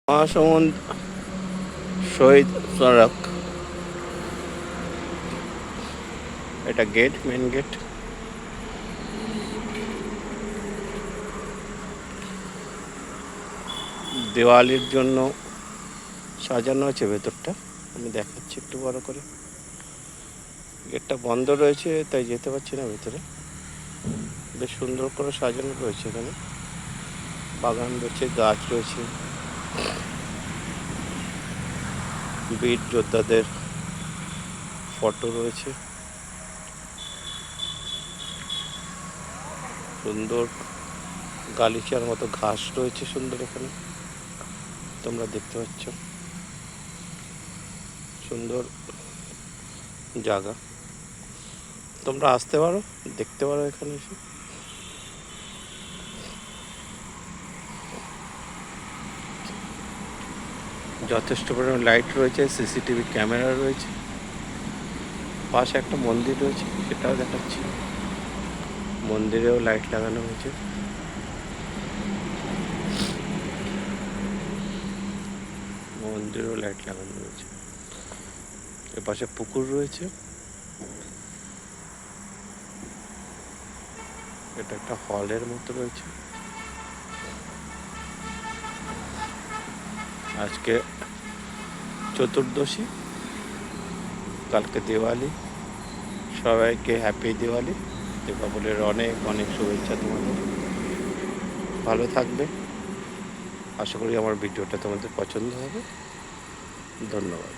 মহাসমুন্দ শহীদ স্মারক, এটা gate, main gate. দিওয়ালির জন্য সাজানো আছে ভেতরটা, আমি দেখাচ্ছি একটু বড় করে। গেটটা বন্ধ রয়েছে, তাই যেতে পারছি না ভেতরে। বেশ সুন্দর করে সাজানো রয়েছে এখানে, বাগান রয়েছে, গাছ রয়েছে, বীর যোদ্ধাদের ফটো রয়েছে, সুন্দর গালিচার মতো ঘাস রয়েছে সুন্দর এখানে, তোমরা দেখতে পাচ্ছ। সুন্দর জায়গা, তোমরা আসতে পারো, দেখতে পারো এখানে এসে। যথেষ্ট পরিমাণ লাইট রয়েছে, সিসিটিভি ক্যামেরা রয়েছে, পাশে একটা মন্দির রয়েছে, সেটাও দেখাচ্ছি। মন্দিরেও লাইট লাগানো হয়েছে। মন্দিরেও লাইট লাগানো রয়েছে। এর পাশে পুকুর রয়েছে। এটা একটা হলের মতো রয়েছে। আজকে চতুর্দশী, কালকে দিওয়ালি। সবাইকে হ্যাপি দিওয়ালি, দীপাবলির অনেক অনেক শুভেচ্ছা তোমাদের। ভালো থাকবে। আশা করি আমার ভিডিওটা তোমাদের পছন্দ হবে। ধন্যবাদ।